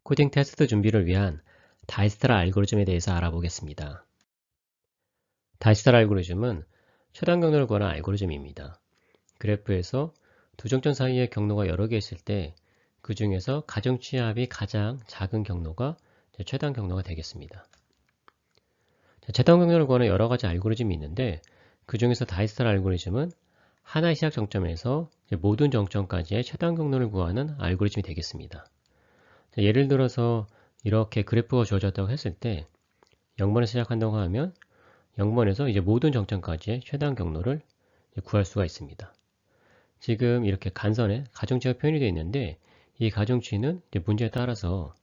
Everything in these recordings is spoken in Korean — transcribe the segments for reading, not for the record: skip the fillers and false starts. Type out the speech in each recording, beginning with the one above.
코딩 테스트 준비를 위한 다이스트라 알고리즘에 대해서 알아보겠습니다. 다이스트라 알고리즘은 최단 경로를 구하는 알고리즘입니다. 그래프에서 두 정점 사이의 경로가 여러 개 있을 때 그 중에서 가중치합이 가장 작은 경로가 최단 경로가 되겠습니다. 최단 경로를 구하는 여러 가지 알고리즘이 있는데 그 중에서 다이스트라 알고리즘은 하나의 시작 정점에서 모든 정점까지의 최단 경로를 구하는 알고리즘이 되겠습니다. 예를 들어서 이렇게 그래프가 주어졌다고 했을 때 0번에서 시작한다고 하면 0번에서 이제 모든 정점까지의 최단 경로를 구할 수가 있습니다. 지금 이렇게 간선에 가중치가 표현이 되어 있는데 이 가중치는 문제에 따라서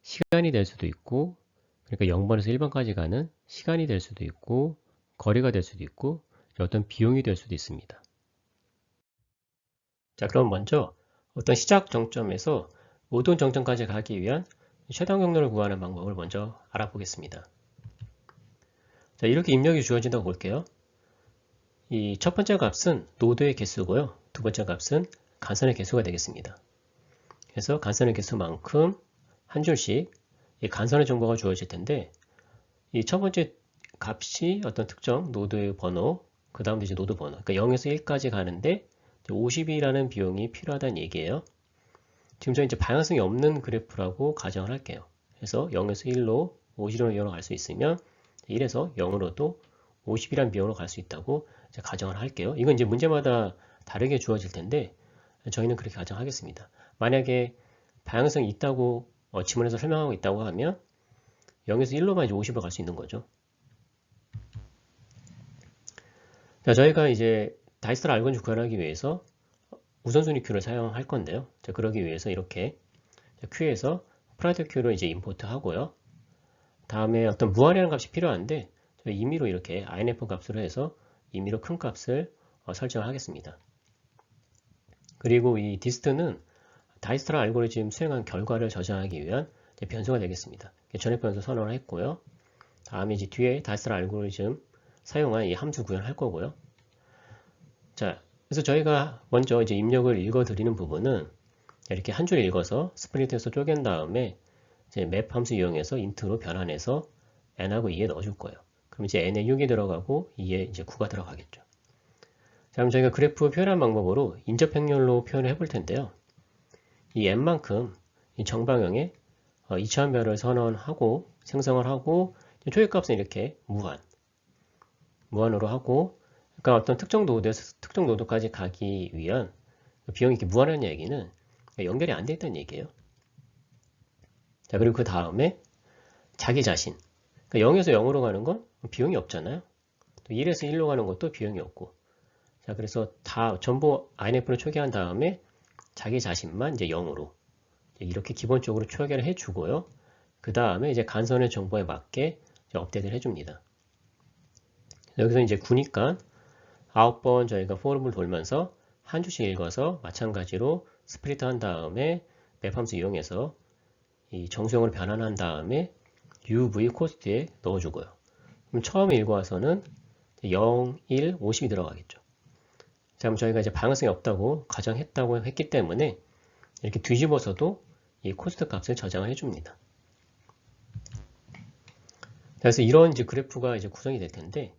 시간이 될 수도 있고, 그러니까 0번에서 1번까지 가는 시간이 될 수도 있고, 거리가 될 수도 있고, 어떤 비용이 될 수도 있습니다. 자, 그럼 먼저 어떤 시작 정점에서 모든 정점까지 가기 위한 최단 경로를 구하는 방법을 먼저 알아보겠습니다. 자, 이렇게 입력이 주어진다고 볼게요. 이 첫 번째 값은 노드의 개수고요. 두 번째 값은 간선의 개수가 되겠습니다. 그래서 간선의 개수만큼 한 줄씩 이 간선의 정보가 주어질 텐데 이 첫 번째 값이 어떤 특정 노드의 번호, 그 다음도 이제 노드 번호, 그러니까 0에서 1까지 가는데 50이라는 비용이 필요하다는 얘기예요. 지금 저는 이제 방향성이 없는 그래프라고 가정을 할게요. 그래서 0에서 1로 50이라는 비용으로 갈 수 있으면 1에서 0으로도 50이라는 비용으로 갈 수 있다고 가정을 할게요. 이건 이제 문제마다 다르게 주어질 텐데 저희는 그렇게 가정하겠습니다. 만약에 방향성이 있다고 지문에서 설명하고 있다고 하면 0에서 1로만 이제 50으로 갈 수 있는 거죠. 자, 저희가 이제 다이스트라 알고리즘 구현하기 위해서 우선순위 큐를 사용할 건데요. 자, 그러기 위해서 이렇게 큐에서 프라이드 큐를 이제 임포트 하고요. 다음에 어떤 무한이라는 값이 필요한데 임의로 이렇게 inf 값으로 해서 임의로 큰 값을 설정하겠습니다. 그리고 이 dist는 다이스트라 알고리즘 수행한 결과를 저장하기 위한 변수가 되겠습니다. 전액 변수 선언을 했고요. 다음에 이제 뒤에 다이스트라 알고리즘 사용한 이 함수 구현할 거고요. 자, 그래서 저희가 먼저 이제 입력을 읽어드리는 부분은 이렇게 한 줄 읽어서 스플릿해서 쪼갠 다음에 이제 맵 함수 이용해서 인트로 변환해서 n하고 2에 넣어줄 거예요. 그럼 이제 n에 6이 들어가고 2에 이제 9가 들어가겠죠. 자, 그럼 저희가 그래프 표현한 방법으로 인접 행렬로 표현을 해볼 텐데요. 이 n만큼 이 정방향에 이차원별을 선언하고 생성을 하고 초역값은 이렇게 무한으로 하고, 그러니까 어떤 특정 노드에서 특정 노드까지 가기 위한 비용이 이렇게 무한한 얘기는 연결이 안 돼 있다는 얘기예요. 자, 그리고 그 다음에 자기 자신. 그러니까 0에서 0으로 가는 건 비용이 없잖아요. 또 1에서 1로 가는 것도 비용이 없고. 자, 그래서 다 전부 inf를 초기한 다음에 자기 자신만 이제 0으로 이렇게 기본적으로 초기화를 해주고요. 그 다음에 이제 간선의 정보에 맞게 업데이트를 해줍니다. 여기서 이제 9니까 9번 저희가 for을 돌면서 한 줄씩 읽어서 마찬가지로 스플릿 한 다음에 맵 함수 이용해서 이 정수형으로 변환한 다음에 uv 코스트에 넣어주고요. 그럼 처음 읽어와서는 0, 1, 50이 들어가겠죠. 자, 그럼 저희가 이제 방향성이 없다고 가정했다고 했기 때문에 이렇게 뒤집어서도 이 코스트 값을 저장을 해줍니다. 그래서 이런 이제 그래프가 이제 구성이 될 텐데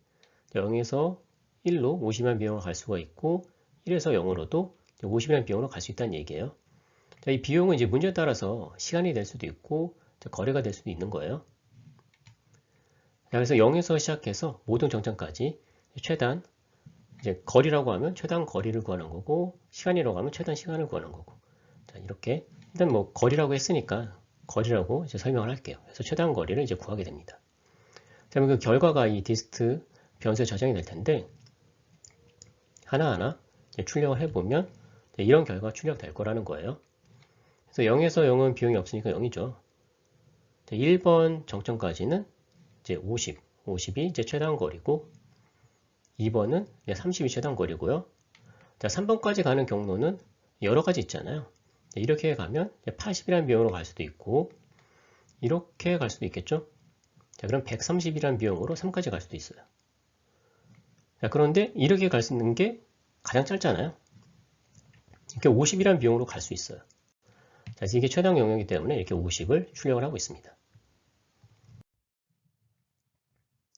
0에서 1로 50만 비용으로 갈 수가 있고 1에서 0으로도 50이라는 비용으로 갈 수 있다는 얘기예요. 자, 이 비용은 이제 문제에 따라서 시간이 될 수도 있고 거리가 될 수도 있는 거예요. 자, 그래서 0에서 시작해서 모든 정점까지 최단 이제 거리라고 하면 최단 거리를 구하는 거고 시간이라고 하면 최단 시간을 구하는 거고. 자, 이렇게 일단 뭐 거리라고 했으니까 거리라고 이제 설명을 할게요. 그래서 최단 거리를 이제 구하게 됩니다. 자, 그럼 그 결과가 이 디스트 변수에 저장이 될 텐데 하나하나 출력을 해보면 이런 결과가 출력될 거라는 거예요. 그래서 0에서 0은 비용이 없으니까 0이죠. 1번 정점까지는 이제 50이 이제 최단 거리고 2번은 30이 최단 거리고요. 자, 3번까지 가는 경로는 여러 가지 있잖아요. 이렇게 가면 80이라는 비용으로 갈 수도 있고 이렇게 갈 수도 있겠죠. 자, 그럼 130이라는 비용으로 3까지 갈 수도 있어요. 자, 그런데 이렇게 갈 수 있는 게 가장 짧잖아요. 이렇게 50이라는 비용으로 갈 수 있어요. 그래서 이게 최단 영역이기 때문에 이렇게 50을 출력을 하고 있습니다. 자,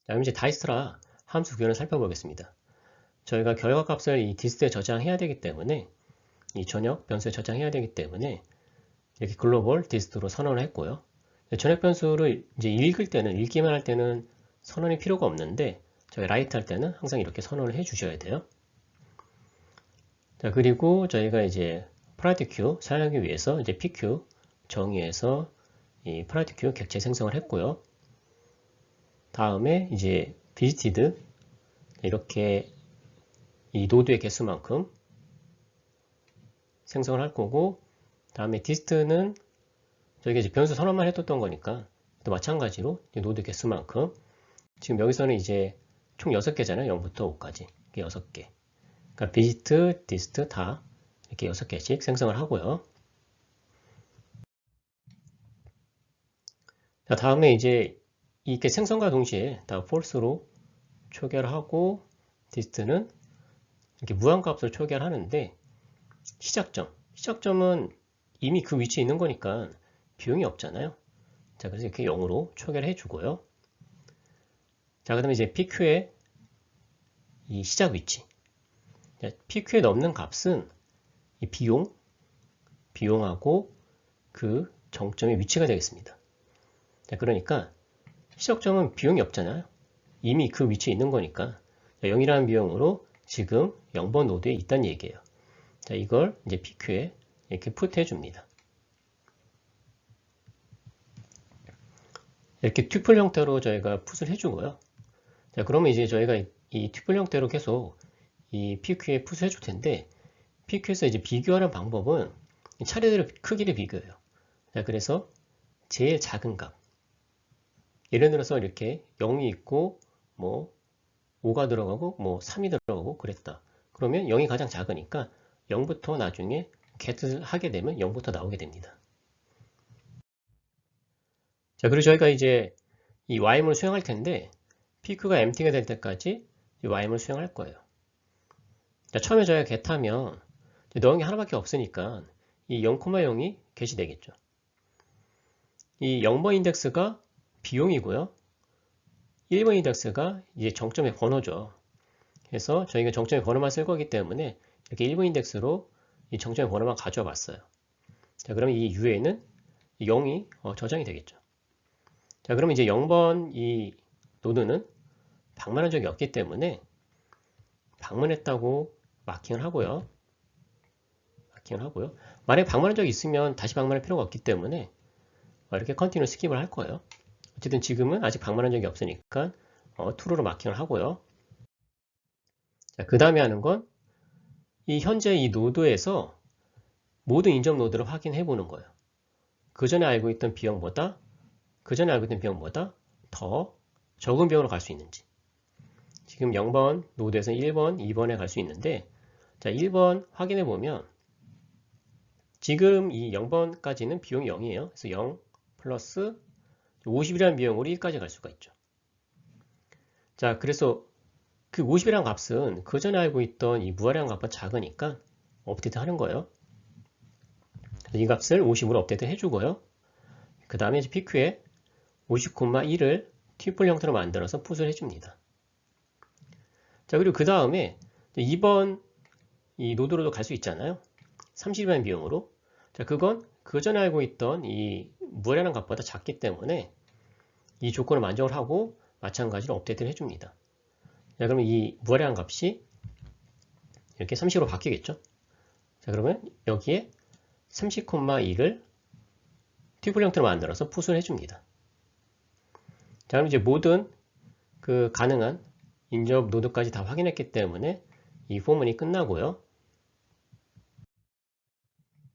그럼 이제 다이스트라 함수 구현을 살펴보겠습니다. 저희가 결과값을 이 디스트에 저장해야 되기 때문에 이 전역 변수에 저장해야 되기 때문에 이렇게 글로벌 디스트로 선언을 했고요. 전역 변수를 이제 읽을 때는 읽기만 할 때는 선언이 필요가 없는데 저희 라이트 할 때는 항상 이렇게 선언을 해 주셔야 돼요. 자, 그리고 저희가 이제 프라이드 큐 사용하기 위해서 이제 pq 정의에서 이 프라이드 큐 객체 생성을 했고요. 다음에 이제 visited 이렇게 이 노드의 개수만큼 생성을 할 거고, 다음에 dist는 저희가 이제 변수 선언만 해뒀던 거니까 또 마찬가지로 노드 개수만큼, 지금 여기서는 이제 총 6개잖아요. 0부터 5까지. 이게 6개. 그러니까 visit, dist 다 이렇게 6개씩 생성을 하고요. 자, 다음에 이제 이렇게 생성과 동시에 다 false로 초기화하고, dist는 이렇게 무한값으로 초기화하는데, 시작점은 이미 그 위치에 있는 거니까 비용이 없잖아요. 자, 그래서 이렇게 0으로 초기화를 해주고요. 자, 그 다음에 이제 PQ의 이 시작 위치. PQ에 넣는 값은 이 비용하고 그 정점의 위치가 되겠습니다. 자, 그러니까 시작점은 비용이 없잖아요. 이미 그 위치에 있는 거니까 0이라는 비용으로 지금 0번 노드에 있다는 얘기예요. 자, 이걸 이제 PQ에 이렇게 풋해 줍니다. 이렇게 튜플 형태로 저희가 풋을 해주고요. 자, 그러면 이제 저희가 이 튜플 형태로 계속 이 PQ에 풋을 해줄 텐데, PQ에서 이제 비교하는 방법은 차례대로 크기를 비교해요. 자, 그래서 제일 작은 값. 예를 들어서 이렇게 0이 있고, 뭐, 5가 들어가고, 뭐, 3이 들어가고 그랬다. 그러면 0이 가장 작으니까 0부터 나중에 get을 하게 되면 0부터 나오게 됩니다. 자, 그리고 저희가 이제 이 y문을 수행할 텐데, PQ가 empty가 될 때까지 이 y문을 수행할 거예요. 자, 처음에 저희가 get하면 넣은 게 하나밖에 없으니까 이 0,0이 get이 되겠죠. 이 0번 인덱스가 비용이고요. 1번 인덱스가 이제 정점의 번호죠. 그래서 저희가 정점의 번호만 쓸 거기 때문에 이렇게 1번 인덱스로 이 정점의 번호만 가져와 봤어요. 자, 그러면 이 U에는 0이 저장이 되겠죠. 자, 그러면 이제 0번 이 노드는 방문한 적이 없기 때문에 방문했다고 마킹을 하고요. 만약에 방문한 적이 있으면 다시 방문할 필요가 없기 때문에 이렇게 컨티뉴 스킵을 할 거예요. 어쨌든 지금은 아직 방문한 적이 없으니까 true로 마킹을 하고요. 자, 그 다음에 하는 건 이 현재 이 노드에서 모든 인접 노드를 확인해 보는 거예요. 그 전에 알고 있던 비용보다 더 적은 비용으로 갈 수 있는지. 지금 0번 노드에서 1번, 2번에 갈 수 있는데, 자, 1번 확인해 보면 지금 이 0번까지는 비용이 0이에요. 그래서 0 플러스 50이라는 비용으로 1까지 갈 수가 있죠. 자, 그래서 그 50이라는 값은 그 전에 알고 있던 이 무한이라는 값보다 작으니까 업데이트 하는 거예요. 이 값을 50으로 업데이트 해주고요. 그 다음에 이제 PQ에 50,1을 튜플 형태로 만들어서 풋을 해줍니다. 자, 그리고 그 다음에 2번 이 노드로도 갈 수 있잖아요. 30이라는 비용으로. 자, 그건 그 전에 알고 있던 이 무한이라는 값보다 작기 때문에 이 조건을 만족을 하고 마찬가지로 업데이트를 해줍니다. 자, 그러면 이 무한이라는 값이 이렇게 30으로 바뀌겠죠. 자, 그러면 여기에 30,2를 튜플 형태로 만들어서 풋을 해줍니다. 자, 그럼 이제 모든 그 가능한 인접 노드까지 다 확인했기 때문에 이 포문이 끝나고요.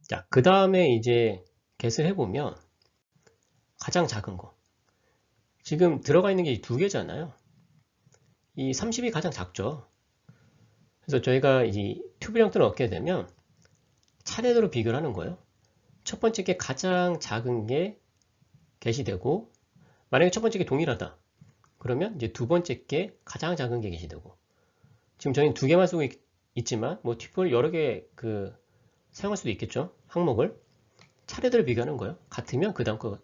자, 그 다음에 이제 get을 해보면 가장 작은 거. 지금 들어가 있는 게 두 개잖아요. 이 30이 가장 작죠. 그래서 저희가 이 튜브 형태를 얻게 되면 차례대로 비교를 하는 거예요. 첫 번째 게 가장 작은 게 get이 되고, 만약에 첫 번째 게 동일하다. 그러면 이제 두 번째 게 가장 작은 게 get이 되고, 지금 저희는 두 개만 쓰고 있지만 뭐 튜플 여러 개 사용할 수도 있겠죠. 항목을. 차례대로 비교하는 거예요. 같으면 그 다음 거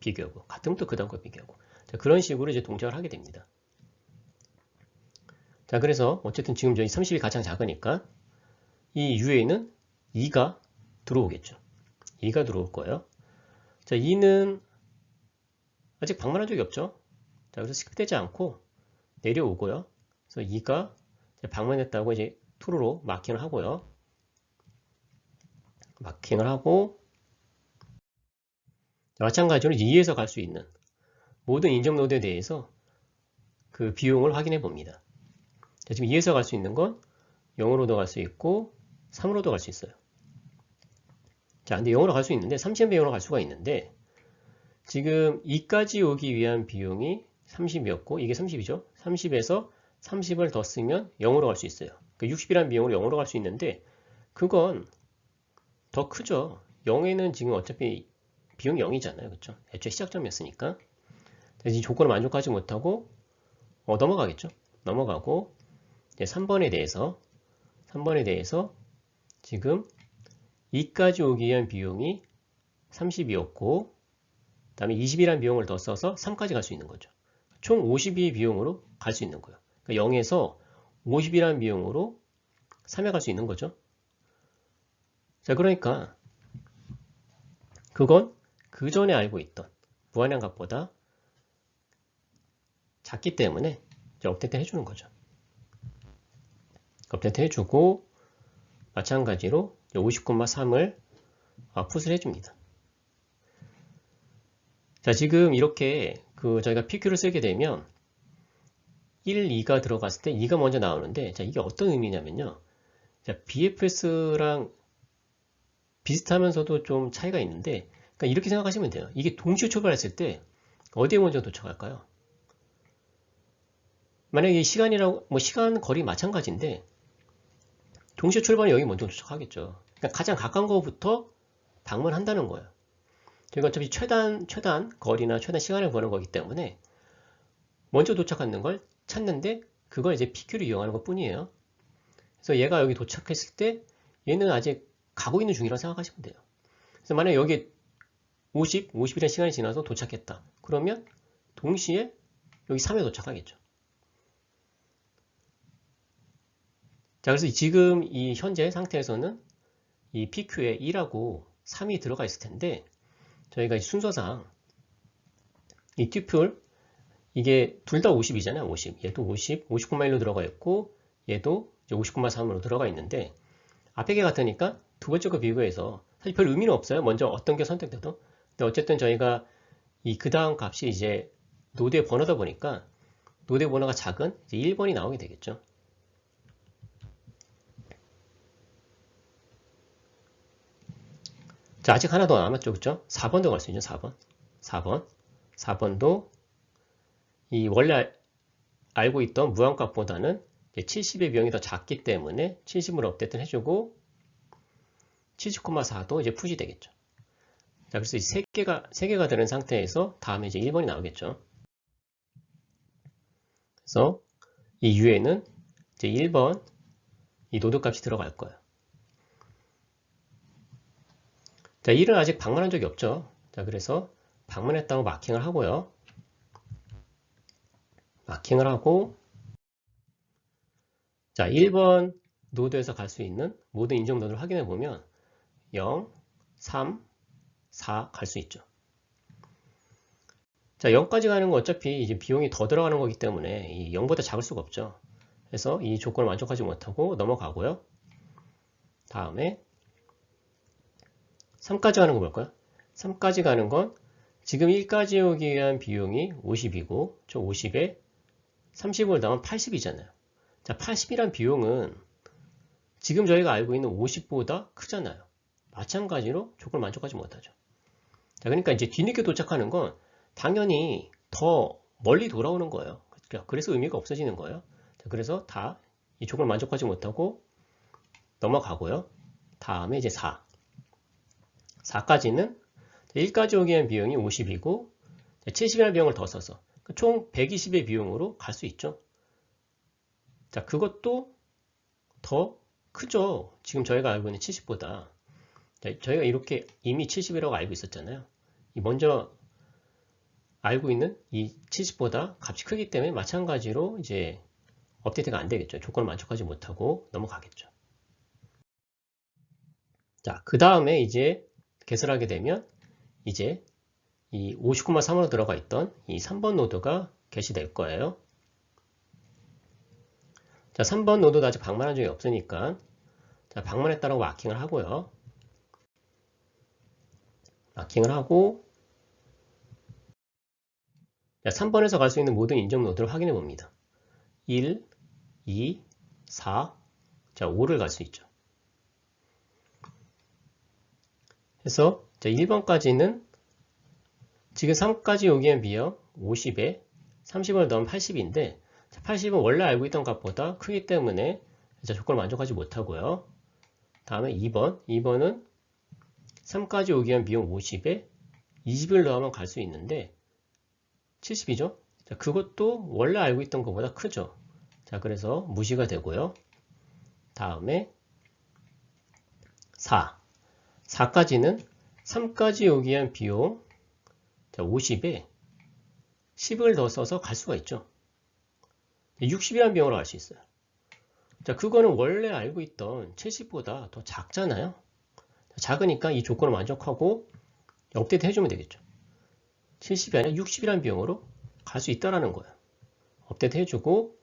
비교하고, 같으면 또 그 다음 거 비교하고. 자, 그런 식으로 이제 동작을 하게 됩니다. 자, 그래서 어쨌든 지금 저희 30이 가장 작으니까 이 U에는 2가 들어오겠죠. 2가 들어올 거예요. 자, 2는 아직 방문한 적이 없죠. 자, 그래서 식되지 않고 내려오고요. 그래서 2가 방문했다고 이제 true로 마킹을 하고요. 마킹을 하고, 마찬가지로 2에서 갈 수 있는 모든 인정 노드에 대해서 그 비용을 확인해 봅니다. 자, 지금 2에서 갈 수 있는 건 0으로도 갈 수 있고 3으로도 갈 수 있어요. 자, 근데 0으로 갈 수 있는데 30배 0으로 갈 수가 있는데 지금 2까지 오기 위한 비용이 30이었고 이게 30이죠. 30에서 30을 더 쓰면 0으로 갈 수 있어요. 그 60이라는 비용으로 0으로 갈 수 있는데 그건 더 크죠. 0에는 지금 어차피 비용이 0이잖아요. 그렇죠? 애초에 시작점이었으니까. 그래서 이 조건을 만족하지 못하고 넘어가겠죠. 넘어가고 이제 3번에 대해서 지금 2까지 오기 위한 비용이 30이었고 그 다음에 20이라는 비용을 더 써서 3까지 갈 수 있는 거죠. 총 52의 비용으로 갈 수 있는 거예요. 그러니까 0에서 50이라는 비용으로 3에 갈 수 있는 거죠. 자, 그러니까 그건 그 전에 알고 있던 무한량 값보다 작기 때문에 이제 업데이트 해주는 거죠. 업데이트 해주고 마찬가지로 50,3을 풋을 해줍니다. 자, 지금 이렇게 저희가 PQ를 쓰게 되면 1, 2가 들어갔을 때 2가 먼저 나오는데 자, 이게 어떤 의미냐면요. 자, BFS랑 비슷하면서도 좀 차이가 있는데 그러니까 이렇게 생각하시면 돼요. 이게 동시에 출발했을 때 어디에 먼저 도착할까요? 만약에 시간 거리 마찬가지인데 동시에 출발이 여기 먼저 도착하겠죠. 그러니까 가장 가까운 것부터 방문한다는 거예요. 저희가 어차피 최단 거리나 최단 시간을 보는 거기 때문에 먼저 도착하는 걸 찾는데 그걸 이제 PQ를 이용하는 것 뿐이에요. 그래서 얘가 여기 도착했을 때 얘는 아직 가고 있는 중이라고 생각하시면 돼요. 그래서 만약에 여기 50이라는 시간이 지나서 도착했다. 그러면 동시에 여기 3에 도착하겠죠. 자, 그래서 지금 이 현재 상태에서는 이 PQ에 2라고 3이 들어가 있을 텐데 저희가 순서상 이 튜플 이게 둘 다 50이잖아요. 50. 얘도 50,1로 들어가 있고 얘도 50,3으로 들어가 있는데 앞에 게 같으니까 두 번째 거 비교해서 사실 별 의미는 없어요. 먼저 어떤 게 선택돼도. 근데 어쨌든 저희가 그 다음 값이 이제 노드의 번호다 보니까 노드의 번호가 작은 이제 1번이 나오게 되겠죠. 자, 아직 하나 더 남았죠. 그렇죠? 4번도 갈 수 있죠. 4번도 이 원래 알고 있던 무한값보다는 70의 비용이 더 작기 때문에 70으로 업데이트 해주고 70,4도 이제 푸시 되겠죠. 자, 그래서 이 세 개가 되는 상태에서 다음에 이제 1번이 나오겠죠. 그래서 이 U에는 이제 1번 이 노드 값이 들어갈 거예요. 자, 1은 아직 방문한 적이 없죠. 자, 그래서 방문했다고 마킹을 하고요. 마킹을 하고 자, 1번 노드에서 갈 수 있는 모든 인정 노드를 확인해 보면 0, 3, 4 갈 수 있죠. 자, 0까지 가는 건 어차피 이제 비용이 더 들어가는 거기 때문에 이 0보다 작을 수가 없죠. 그래서 이 조건을 만족하지 못하고 넘어가고요. 다음에 3까지 가는 거 볼까요? 3까지 가는 건 지금 1까지 오기 위한 비용이 50이고 저 50에 30을 더하면 80이잖아요. 자, 80이란 비용은 지금 저희가 알고 있는 50보다 크잖아요. 마찬가지로 조건을 만족하지 못하죠. 자, 그러니까 이제 뒤늦게 도착하는 건 당연히 더 멀리 돌아오는 거예요. 그래서 의미가 없어지는 거예요. 자, 그래서 다 이 조건을 만족하지 못하고 넘어가고요. 다음에 이제 4까지는 1까지 오기 위한 비용이 50이고 70이라는 비용을 더 써서 총 120의 비용으로 갈 수 있죠. 자, 그것도 더 크죠. 지금 저희가 알고 있는 70보다. 자, 저희가 이렇게 이미 70이라고 알고 있었잖아요. 먼저 알고 있는 이 70보다 값이 크기 때문에 마찬가지로 이제 업데이트가 안 되겠죠. 조건을 만족하지 못하고 넘어가겠죠. 자, 그 다음에 이제 개설하게 되면 이제 이 59.3으로 들어가 있던 이 3번 노드가 게시될 거예요. 자, 3번 노드도 아직 방문한 적이 없으니까 자, 방문했다라고 마킹을 하고요. 마킹을 하고 자, 3번에서 갈 수 있는 모든 인증 노드를 확인해 봅니다. 1, 2, 4, 자, 5를 갈 수 있죠. 그래서 자, 1번까지는 지금 3까지 오기엔 비어 50에 30을 넣으면 80인데 80은 원래 알고 있던 값보다 크기 때문에 조건을 만족하지 못하고요. 다음에 2번은 3까지 오기 위한 비용 50에 20을 넣으면 갈 수 있는데 70이죠. 자, 그것도 원래 알고 있던 것보다 크죠. 자, 그래서 무시가 되고요. 다음에 4까지는 3까지 오기 위한 비용 자, 50에 10을 더 써서 갈 수가 있죠. 60이라는 비용으로 갈 수 있어요. 자, 그거는 원래 알고 있던 70보다 더 작잖아요. 작으니까 이 조건을 만족하고 업데이트 해주면 되겠죠. 70이 아니라 60이라는 비용으로 갈 수 있다라는 거예요. 업데이트 해주고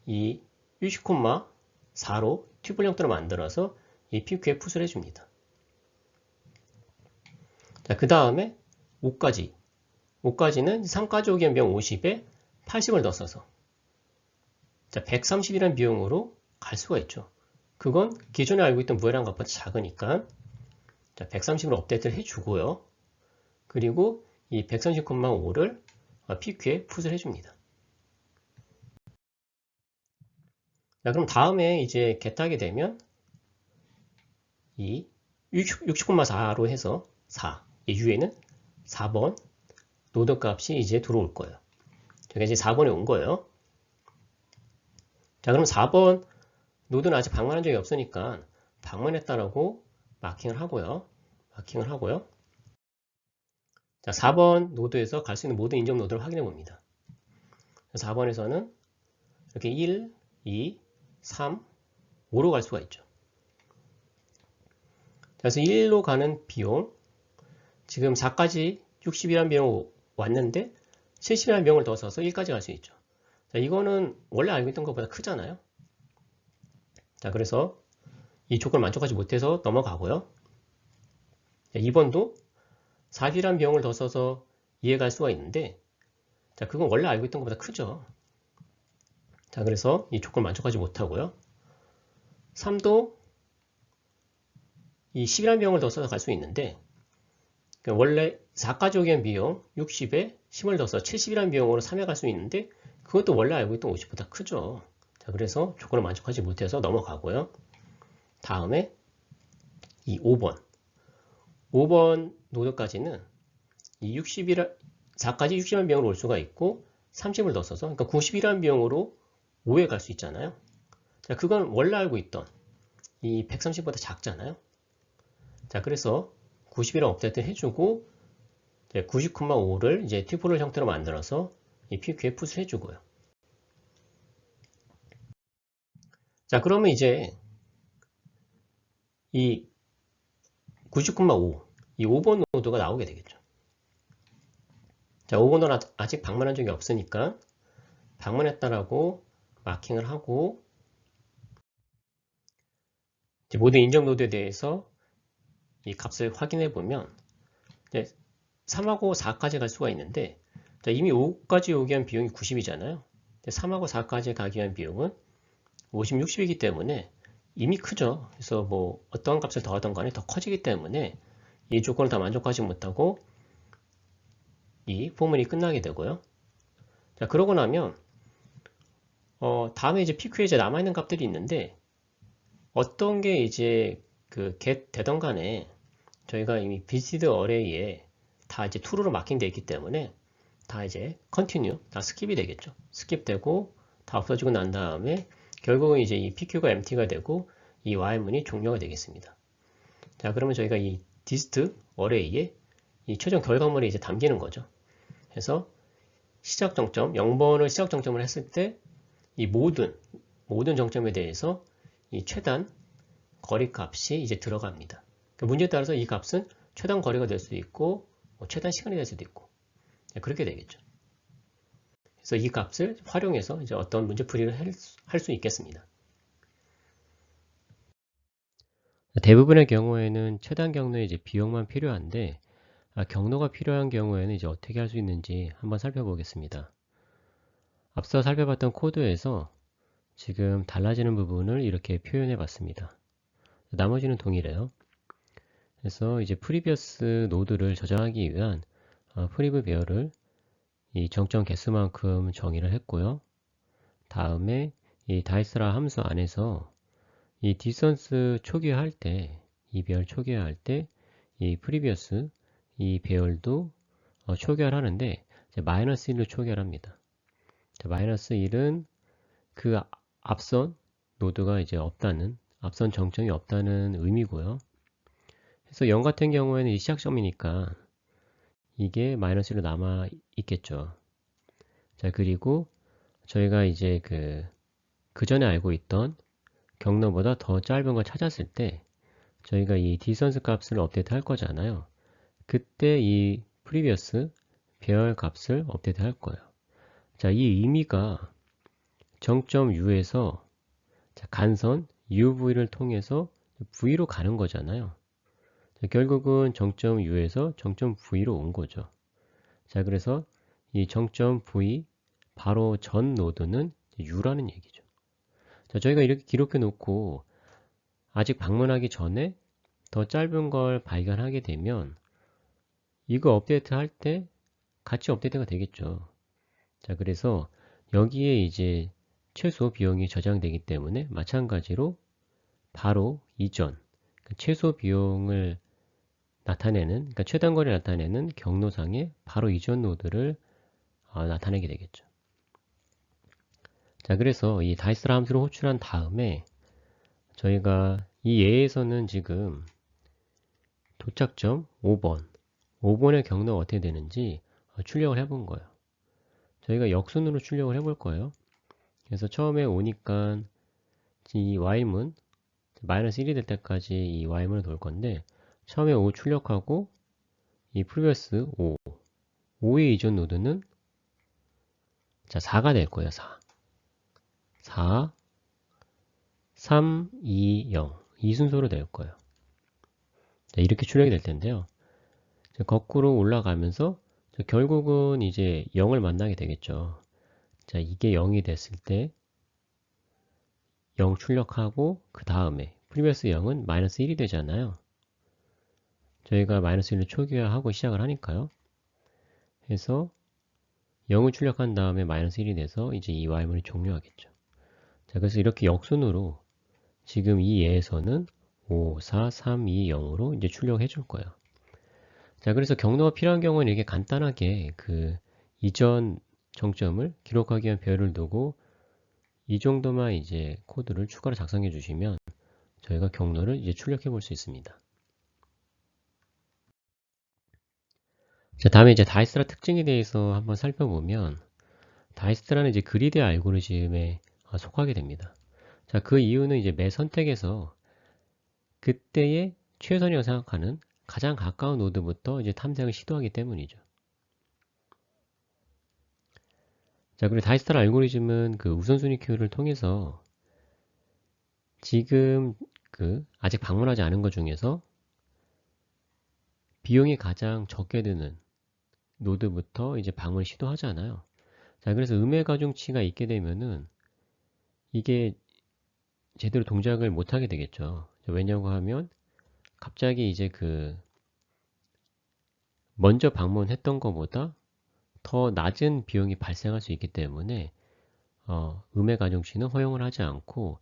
이 60,4로 튜블 형태로 만들어서 이 PQ에 풋을 해줍니다. 자, 그 다음에 5까지는 3까지 오기 위한 비용 50에 80을 더 써서 자, 130이라는 비용으로 갈 수가 있죠. 그건 기존에 알고 있던 무해랑 값보다 작으니까 자, 130으로 업데이트를 해주고요. 그리고 이 130,5를 PQ에 풋을 해줍니다. 자, 그럼 다음에 이제 get하게 되면 이 60,4로 해서 4, 이 위에는 4번 노드 값이 이제 들어올 거예요. 저게 이제 4번에 온 거예요. 자, 그럼 4번 노드는 아직 방문한 적이 없으니까 방문했다라고 마킹을 하고요. 자, 4번 노드에서 갈 수 있는 모든 인접 노드를 확인해 봅니다. 4번에서는 이렇게 1, 2, 3, 5로 갈 수가 있죠. 그래서 1로 가는 비용, 지금 4까지 60이라는 비용 왔는데 70이라는 비용을 더 써서 1까지 갈 수 있죠. 자, 이거는 원래 알고 있던 것보다 크잖아요. 자, 그래서 이 조건을 만족하지 못해서 넘어가고요. 자, 2번도 4B라는 비용을 더 써서 이해갈 수가 있는데 자, 그건 원래 알고 있던 것보다 크죠. 자, 그래서 이 조건을 만족하지 못하고요. 3도 이 10이라는 비용을 더 써서 갈 수 있는데 원래 4까지 오기 위한 비용 60에 10을 더 써서 70이라는 비용으로 3에 갈 수 있는데 그것도 원래 알고 있던 50보다 크죠. 자, 그래서 조건을 만족하지 못해서 넘어가고요. 다음에 이 5번 노드까지는 이 4까지 60이라는 비용으로 올 수가 있고 30을 더 써서 그러니까 90이라는 비용으로 5에 갈 수 있잖아요. 자, 그건 원래 알고 있던 이 130보다 작잖아요. 자, 그래서 90이랑 업데이트 해주고 90,5를 이제 튜플 형태로 만들어서 이 PQ에 풋을 해주고요. 자, 그러면 이제 이 90,5, 이 5번 노드가 나오게 되겠죠. 자, 5번은 아직 방문한 적이 없으니까 방문했다라고 마킹을 하고 이제 모든 인정 노드에 대해서 이 값을 확인해 보면 3하고 4까지 갈 수가 있는데 자, 이미 5까지 오기 위한 비용이 90이잖아요. 3하고 4까지 가기 위한 비용은 50, 60이기 때문에 이미 크죠. 그래서 뭐 어떤 값을 더하던 간에 더 커지기 때문에 이 조건을 다 만족하지 못하고 이 포문이 끝나게 되고요. 자, 그러고 나면 다음에 이제 PQ에 이제 남아있는 값들이 있는데 어떤 게 이제 그 get 되던 간에 저희가 이미 visited array에 다 이제 true로 마킹되어 있기 때문에 다 이제 continue, 다 스킵이 되겠죠. 스킵되고 다 없어지고 난 다음에 결국은 이제 이 PQ가 empty가 되고 이 while문이 종료가 되겠습니다. 자, 그러면 저희가 이 dist 어레이에 이 최종 결과물이 이제 담기는 거죠. 그래서 시작 정점, 0번을 시작 정점을 했을 때 이 모든 정점에 대해서 이 최단 거리 값이 이제 들어갑니다. 그러니까 문제에 따라서 이 값은 최단 거리가 될 수도 있고 최단 시간이 될 수도 있고 그렇게 되겠죠. 그래서 이 값을 활용해서 이제 어떤 문제풀이를 할 수 있겠습니다. 대부분의 경우에는 최단 경로에 이제 비용만 필요한데 경로가 필요한 경우에는 이제 어떻게 할 수 있는지 한번 살펴보겠습니다. 앞서 살펴봤던 코드에서 지금 달라지는 부분을 이렇게 표현해 봤습니다. 나머지는 동일해요. 그래서 이제 프리비어스 노드를 저장하기 위한 프리브 베어를 이 정점 개수만큼 정의를 했고요. 다음에 이 다이스라 함수 안에서 이 디스턴스 초기화할 때, 이 배열 초기화할 때 이 프리비어스 이 배열도 초기화를 하는데 마이너스 1로 초기화를 합니다. 마이너스 1은 그 앞선 노드가 이제 없다는, 앞선 정점이 없다는 의미고요. 그래서 0 같은 경우에는 이 시작점이니까 이게 마이너스 1로 남아 있겠죠. 자, 그리고 저희가 이제 그 전에 알고 있던 경로보다 더 짧은 걸 찾았을 때 저희가 이 디스턴스 값을 업데이트 할 거잖아요. 그때 이 previous 배열 값을 업데이트 할 거예요. 자, 이 의미가 정점 U에서 간선 UV를 통해서 V로 가는 거잖아요. 자, 결국은 정점 U에서 정점 V로 온 거죠. 자, 그래서 이 정점 V 바로 전 노드는 U라는 얘기죠. 자, 저희가 이렇게 기록해 놓고 아직 방문하기 전에 더 짧은 걸 발견하게 되면 이거 업데이트 할 때 같이 업데이트가 되겠죠. 자, 그래서 여기에 이제 최소 비용이 저장되기 때문에 마찬가지로 바로 이전, 그러니까 최소 비용을 나타내는, 그러니까 최단 거리를 나타내는 경로상의 바로 이전 노드를 나타내게 되겠죠. 자, 그래서 이 다이스라 함수를 호출한 다음에 저희가 이 예에서는 지금 도착점 5번의 경로가 어떻게 되는지 출력을 해본 거예요. 저희가 역순으로 출력을 해볼 거예요. 그래서 처음에 오니까 이 y문 마이너스 1이 될 때까지 이 y문을 돌 건데 처음에 5 출력하고 이 previous 5의 이전 노드는 자 4가 될 거예요. 4 3 2 0 이 순서로 될 거예요. 자, 이렇게 출력이 될 텐데요. 자, 거꾸로 올라가면서 자, 결국은 이제 0을 만나게 되겠죠. 자, 이게 0이 됐을 때 0 출력하고 그 다음에 previous 0은 마이너스 1이 되잖아요. 저희가 마이너스 1로 초기화하고 시작을 하니까요. 해서 0을 출력한 다음에 마이너스 1이 돼서 이제 이 y문이 종료하겠죠. 자, 그래서 이렇게 역순으로 지금 이 예에서는 5, 4, 3, 2, 0으로 이제 출력해 줄 거예요. 자, 그래서 경로가 필요한 경우는 이렇게 간단하게 그 이전 정점을 기록하기 위한 배열을 두고 이 정도만 이제 코드를 추가로 작성해 주시면 저희가 경로를 이제 출력해 볼 수 있습니다. 자, 다음에 이제 다이스라 특징에 대해서 한번 살펴보면 다이스라는 이제 그리드 알고리즘에 속하게 됩니다. 자, 그 이유는 이제 매 선택에서 그때의 최선이라고 생각하는 가장 가까운 노드부터 이제 탐색을 시도하기 때문이죠. 자, 그리고 다이스타 알고리즘은 그 우선순위 큐를 통해서 지금 아직 방문하지 않은 것 중에서 비용이 가장 적게 드는 노드부터 이제 방문을 시도하잖아요. 자, 그래서 음의 가중치가 있게 되면은 이게 제대로 동작을 못 하게 되겠죠. 왜냐고 하면 갑자기 이제 먼저 방문했던 것보다 더 낮은 비용이 발생할 수 있기 때문에 음의 가중치는 허용을 하지 않고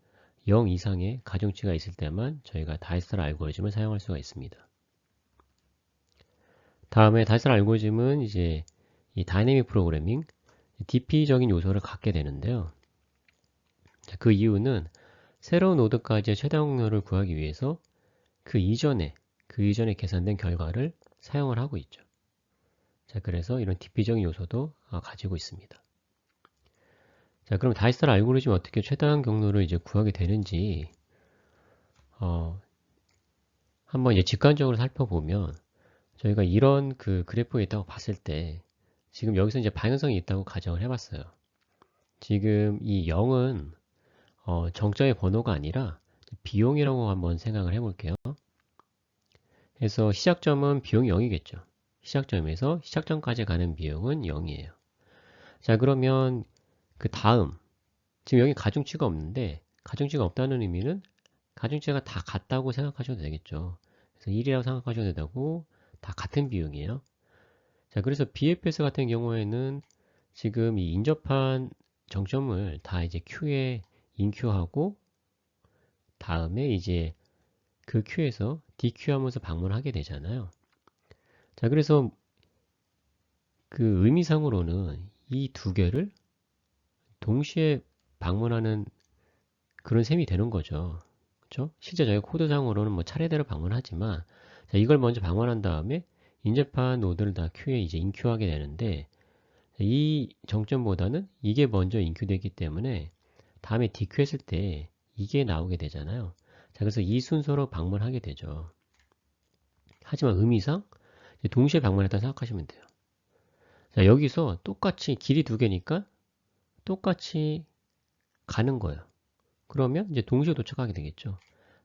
0 이상의 가중치가 있을 때만 저희가 다이스타 알고리즘을 사용할 수가 있습니다. 다음에 다이스타 알고리즘은 이제 이 다이내믹 프로그래밍, DP적인 요소를 갖게 되는데요. 그 이유는 새로운 노드까지의 최단 경로를 구하기 위해서 그 이전에 그 이전에 계산된 결과를 사용을 하고 있죠. 자, 그래서 이런 디피적인 요소도 가지고 있습니다. 자, 그럼 다이스타 알고리즘 어떻게 최다한 경로를 이제 구하게 되는지 한번 이제 직관적으로 살펴보면 저희가 이런 그 그래프가 있다고 봤을 때 지금 여기서 이제 방향성이 있다고 가정을 해봤어요. 지금 이 0은 정점의 번호가 아니라 비용이라고 한번 생각을 해볼게요. 그래서 시작점은 비용이 0이겠죠. 시작점에서 시작점까지 가는 비용은 0이에요. 자, 그러면 그 다음 지금 여기 가중치가 없는데 가중치가 없다는 의미는 가중치가 다 같다고 생각하셔도 되겠죠. 그래서 1이라고 생각하셔도 되고 다 같은 비용이에요. 자, 그래서 BFS 같은 경우에는 지금 이 인접한 정점을 다 이제 Q에 인큐하고 다음에 이제 그 Q에서 DQ 하면서 방문하게 되잖아요. 자, 그래서 그 의미상으로는 이 두 개를 동시에 방문하는 그런 셈이 되는 거죠. 그렇죠? 실제 저희 코드상으로는 뭐 차례대로 방문하지만 자, 이걸 먼저 방문한 다음에 인접한 노드를 다 Q에 이제 인큐하게 되는데 이 정점보다는 이게 먼저 인큐되기 때문에 다음에 DQ 했을 때 이게 나오게 되잖아요. 자, 그래서 이 순서로 방문하게 되죠. 하지만 의미상 동시에 방문했다 생각하시면 돼요. 자, 여기서 똑같이 길이 두 개니까 똑같이 가는 거예요. 그러면 이제 동시에 도착하게 되겠죠.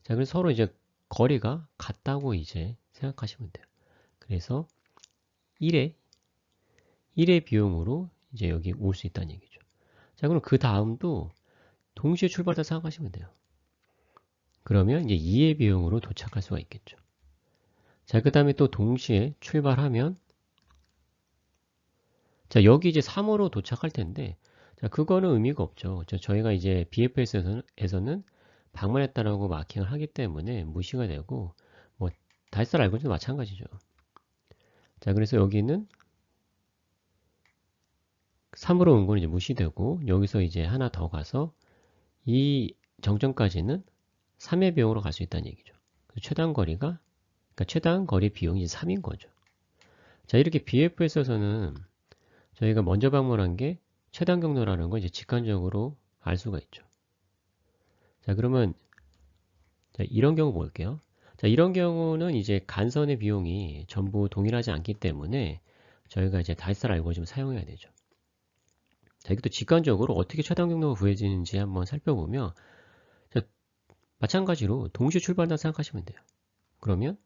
자, 그래서 서로 이제 거리가 같다고 이제 생각하시면 돼요. 그래서 1의 비용으로 이제 여기 올 수 있다는 얘기죠. 자, 그럼 그 다음도 동시에 출발했다 생각하시면 돼요. 그러면 이제 2의 비용으로 도착할 수가 있겠죠. 자, 그 다음에 또 동시에 출발하면 자, 여기 이제 3으로 도착할 텐데 자, 그거는 의미가 없죠. 저희가 이제 BFS에서는 방문했다라고 마킹을 하기 때문에 무시가 되고 뭐 다이스타 알고리즘도 마찬가지죠. 자, 그래서 여기는 3으로 온 건 이제 무시되고 여기서 이제 하나 더 가서 이 정점까지는 3의 비용으로 갈 수 있다는 얘기죠. 최단 거리가 그러니까 최단 거리 비용이 3인 거죠. 자, 이렇게 BFS에서는 저희가 먼저 방문한 게 최단 경로라는 걸 이제 직관적으로 알 수가 있죠. 자, 그러면 자, 이런 경우 볼게요. 자, 이런 경우는 이제 간선의 비용이 전부 동일하지 않기 때문에 저희가 이제 다이스타 알고리즘을 사용해야 되죠. 자, 이것도 직관적으로 어떻게 최단 경로가 구해지는지 한번 살펴보면 자, 마찬가지로 동시에 출발한다 생각하시면 돼요. 그러면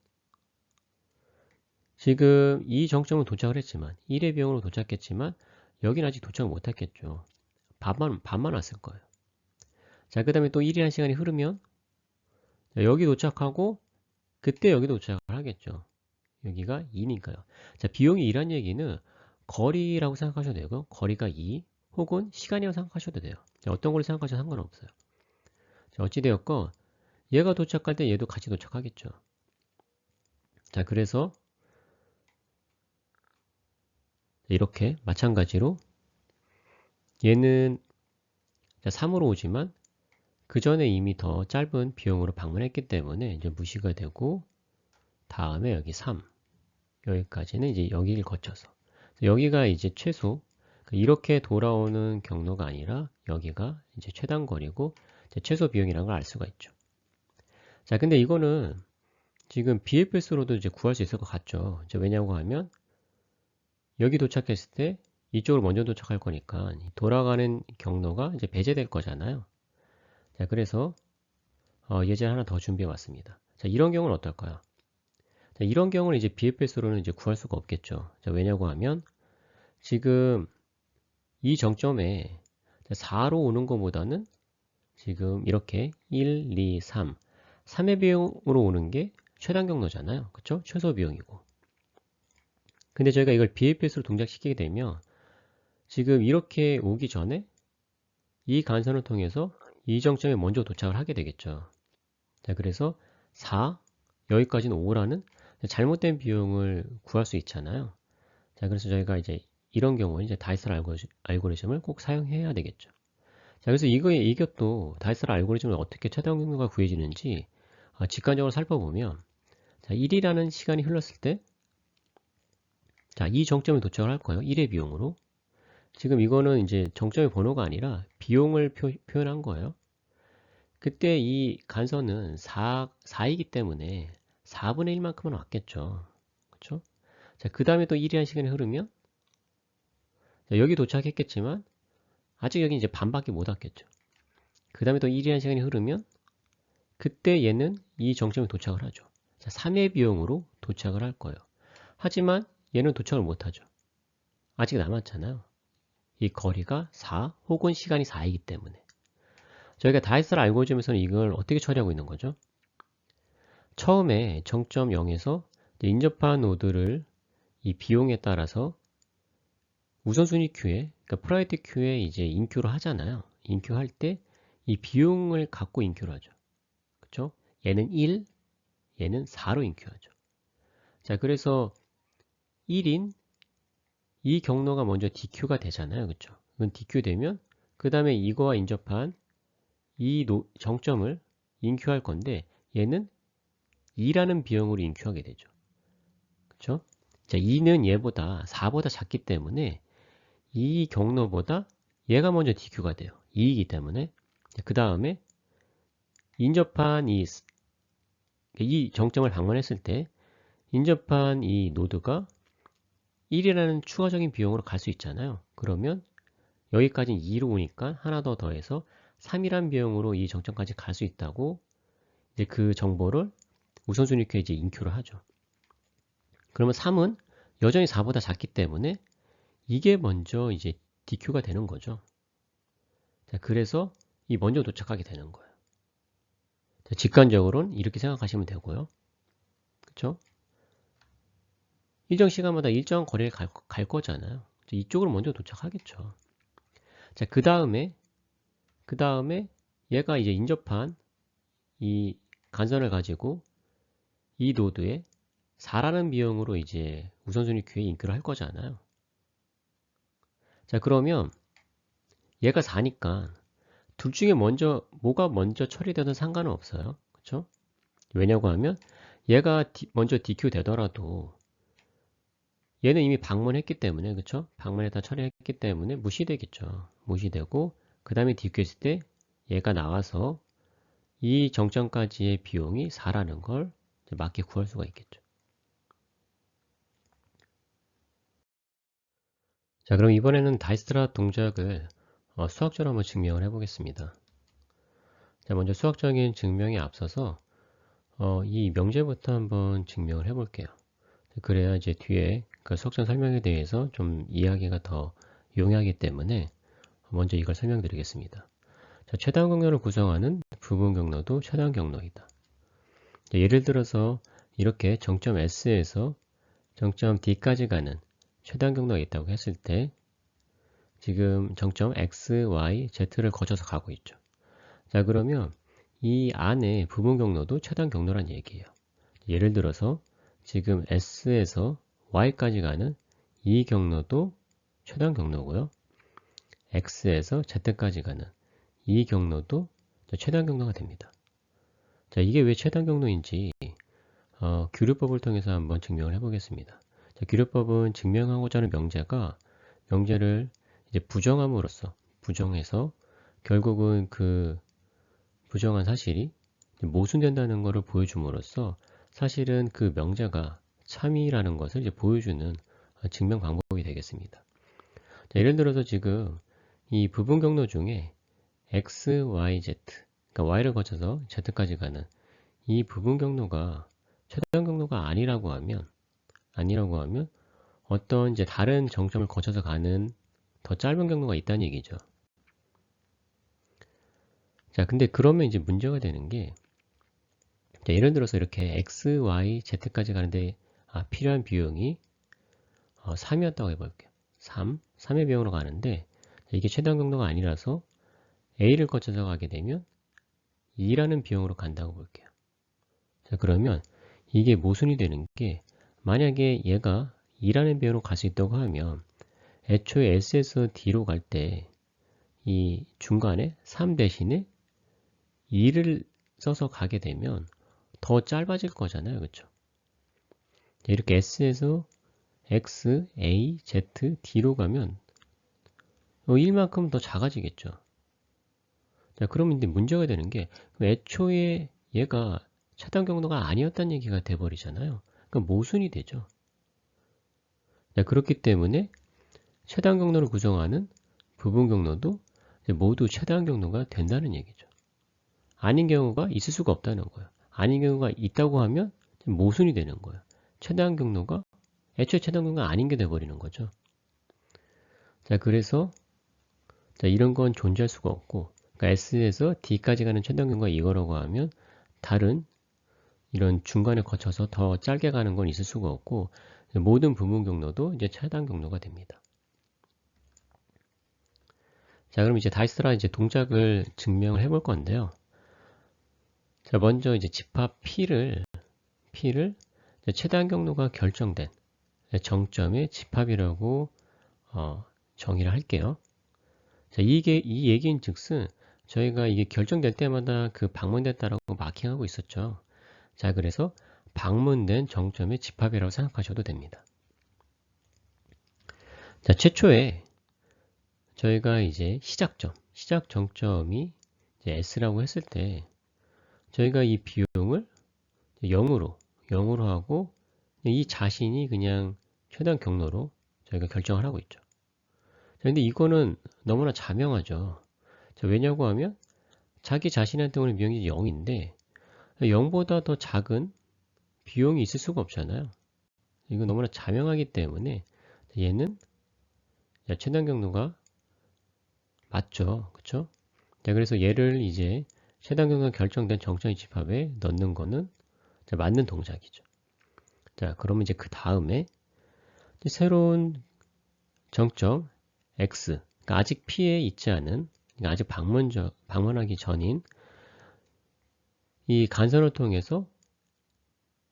지금 이 정점은 도착을 했지만 1의 비용으로 도착했지만 여기는 아직 도착을 못했겠죠. 반만 왔을 거예요. 자, 그 다음에 또 1이라는 시간이 흐르면 여기 도착하고 그때 여기 도착을 하겠죠. 여기가 2니까요. 자, 비용이 2란 얘기는 거리라고 생각하셔도 되고 거리가 2 혹은 시간이라고 생각하셔도 돼요. 자, 어떤 걸 생각하셔도 상관없어요. 자, 어찌되었건 얘가 도착할 때 얘도 같이 도착하겠죠. 자, 그래서 이렇게 마찬가지로 얘는 3으로 오지만 그 전에 이미 더 짧은 비용으로 방문했기 때문에 이제 무시가 되고 다음에 여기 3 여기까지는 이제 여기를 거쳐서 여기가 이제 최소 이렇게 돌아오는 경로가 아니라 여기가 이제 최단 거리고 최소 비용이라는 걸 알 수가 있죠. 자, 근데 이거는 지금 BFS로도 이제 구할 수 있을 것 같죠. 왜냐고 하면 여기 도착했을 때 이쪽으로 먼저 도착할 거니까 돌아가는 경로가 이제 배제될 거잖아요. 자, 그래서 예제 하나 더 준비해 왔습니다. 자, 이런 경우는 어떨까요? 자, 이런 경우는 이제 BFS로는 이제 구할 수가 없겠죠. 자, 왜냐고 하면 지금 이 정점에 4로 오는 것보다는 지금 이렇게 1, 2, 3, 3의 비용으로 오는 게 최단 경로잖아요. 그쵸? 최소 비용이고. 근데 저희가 이걸 BFS로 동작시키게 되면 지금 이렇게 오기 전에 이 간선을 통해서 이 정점에 먼저 도착을 하게 되겠죠. 자, 그래서 4, 여기까지는 5라는 잘못된 비용을 구할 수 있잖아요. 자, 그래서 저희가 이제 이런 경우에 이제 다이스타 알고리즘을 꼭 사용해야 되겠죠. 자, 그래서 이것도 다이스타 알고리즘을 어떻게 최단 경로가 구해지는지 직관적으로 살펴보면 자, 1이라는 시간이 흘렀을 때, 자, 이 정점에 도착을 할 거예요. 1의 비용으로. 지금 이거는 이제 정점의 번호가 아니라 비용을 표현한 거예요. 그때 이 간선은 4이기 때문에 4분의 1만큼은 왔겠죠. 그렇죠? 자, 그 다음에 또 1이라는 시간이 흐르면, 자, 여기 도착했겠지만, 아직 여기 이제 반밖에 못 왔겠죠. 그 다음에 또 1이라는 시간이 흐르면, 그때 얘는 이 정점에 도착을 하죠. 자, 3의 비용으로 도착을 할 거예요. 하지만 얘는 도착을 못 하죠. 아직 남았잖아요. 이 거리가 4 혹은 시간이 4이기 때문에. 저희가 다이스를 알고리즘에서는 이걸 어떻게 처리하고 있는 거죠? 처음에 정점 0에서 인접한 노드를 이 비용에 따라서 우선순위 큐에, 그러니까 프라이어티 큐에 이제 인큐를 하잖아요. 인큐할 때 이 비용을 갖고 인큐를 하죠. 그쵸? 얘는 1, 얘는 4로 인큐하죠. 자, 그래서 1인 이 경로가 먼저 DQ가 되잖아요. 그쵸? 그건 DQ 되면, 그 다음에 이거와 인접한 이 정점을 인큐할 건데, 얘는 2라는 비용으로 인큐하게 되죠. 그쵸? 자, 2는 얘보다 4보다 작기 때문에 이 경로보다 얘가 먼저 DQ가 돼요. 2이기 때문에. 그 다음에 인접한 이 정점을 방문했을 때 인접한 이 노드가 1이라는 추가적인 비용으로 갈 수 있잖아요. 그러면 여기까지는 2로 오니까 하나 더 더해서 3이란 비용으로 이 정점까지 갈 수 있다고 이제 그 정보를 우선순위 큐에 이제 인큐를 하죠. 그러면 3은 여전히 4보다 작기 때문에 이게 먼저 이제 DQ가 되는 거죠. 자, 그래서 이 먼저 도착하게 되는 거예요. 자, 직관적으로는 이렇게 생각하시면 되고요. 그쵸? 일정 시간마다 일정한 거리를 갈 거잖아요. 이쪽으로 먼저 도착하겠죠. 자, 그 다음에 얘가 이제 인접한 이 간선을 가지고 이 노드에 4라는 비용으로 이제 우선순위 큐에 인큐를 할 거잖아요. 자, 그러면 얘가 4니까 둘 중에 뭐가 먼저 처리되든 상관은 없어요. 그쵸? 왜냐고 하면 얘가 먼저 DQ 되더라도 얘는 이미 방문했기 때문에, 그쵸? 방문했다 처리했기 때문에 무시되겠죠. 무시되고, 그 다음에 DQ 했을 때 얘가 나와서 이 정점까지의 비용이 4라는 걸 맞게 구할 수가 있겠죠. 자, 그럼 이번에는 다이스트라 동작을 수학적으로 한번 증명을 해보겠습니다. 자, 먼저 수학적인 증명에 앞서서 이 명제부터 한번 증명을 해볼게요. 그래야 이제 뒤에 그 수학적 설명에 대해서 좀 이야기가 더 용이하기 때문에 먼저 이걸 설명드리겠습니다. 자, 최단 경로를 구성하는 부분 경로도 최단 경로이다. 자, 예를 들어서 이렇게 정점 S에서 정점 D까지 가는 최단 경로가 있다고 했을 때 지금 정점 X, Y, Z를 거쳐서 가고 있죠. 자, 그러면 이 안에 부분 경로도 최단 경로란 얘기예요. 예를 들어서 지금 S에서 Y까지 가는 이 경로도 최단 경로고요. X에서 Z까지 가는 이 경로도 최단 경로가 됩니다. 자, 이게 왜 최단 경로인지 규律법을 통해서 한번 증명을 해보겠습니다. 자, 규律법은 증명하고자 하는 명제를 이제 부정함으로써 부정해서 결국은 그 부정한 사실이 모순된다는 것을 보여줌으로써 사실은 그 명제가 참이라는 것을 이제 보여주는 증명 방법이 되겠습니다. 자, 예를 들어서 지금 이 부분 경로 중에 X, Y, Z, 그러니까 Y를 거쳐서 Z까지 가는 이 부분 경로가 최단 경로가 아니라고 하면 어떤 이제 다른 정점을 거쳐서 가는 더 짧은 경로가 있다는 얘기죠. 자, 근데 그러면 이제 문제가 되는 게 자, 예를 들어서 이렇게 X, Y, Z까지 가는데 필요한 비용이 3이었다고 해볼게요. 3의 비용으로 가는데 이게 최단 경로가 아니라서 A를 거쳐서 가게 되면 2라는 비용으로 간다고 볼게요. 자, 그러면 이게 모순이 되는 게 만약에 얘가 2라는 비용으로 갈 수 있다고 하면 애초에 S에서 D로 갈 때 이 중간에 3 대신에 2를 써서 가게 되면 더 짧아질 거잖아요. 그렇죠? 이렇게 S에서 X, A, Z, D로 가면 1만큼 더 작아지겠죠. 자, 그러면 이제 문제가 되는 게 애초에 얘가 차단 경로가 아니었다는 얘기가 돼버리잖아요. 그러니까 모순이 되죠. 자, 그렇기 때문에 최단 경로를 구성하는 부분 경로도 모두 최단 경로가 된다는 얘기죠. 아닌 경우가 있을 수가 없다는 거예요. 아닌 경우가 있다고 하면 모순이 되는 거예요. 최단 경로가 애초에 최단 경로가 아닌 게 돼버리는 거죠. 자, 그래서 자, 이런 건 존재할 수가 없고, 그러니까 S에서 D까지 가는 최단 경로가 이거라고 하면 다른 이런 중간에 거쳐서 더 짧게 가는 건 있을 수가 없고, 모든 부분 경로도 이제 최단 경로가 됩니다. 자, 그럼 이제 다이스라 이제 동작을 증명을 해볼 건데요. 자, 먼저 이제 집합 P를 최단 경로가 결정된 정점의 집합이라고 정의를 할게요. 자, 이 얘기인 즉슨 저희가 이게 결정될 때마다 그 방문됐다라고 마킹하고 있었죠. 자, 그래서 방문된 정점의 집합이라고 생각하셔도 됩니다. 자, 최초에 저희가 이제 시작 정점이 이제 S라고 했을 때 저희가 이 비용을 0으로 하고 이 자신이 그냥 최단 경로로 저희가 결정을 하고 있죠. 근데 이거는 너무나 자명하죠. 자, 왜냐고 하면 자기 자신한테 오는 비용이 0인데 0보다 더 작은 비용이 있을 수가 없잖아요. 이거 너무나 자명하기 때문에 얘는 최단 경로가 맞죠. 그쵸? 자, 그래서 얘를 이제 최단 경로가 결정된 정점의 집합에 넣는 거는 맞는 동작이죠. 자, 그러면 이제 그 다음에 새로운 정점 X, 그러니까 아직 P에 있지 않은, 그러니까 아직 방문하기 전인 이 간선을 통해서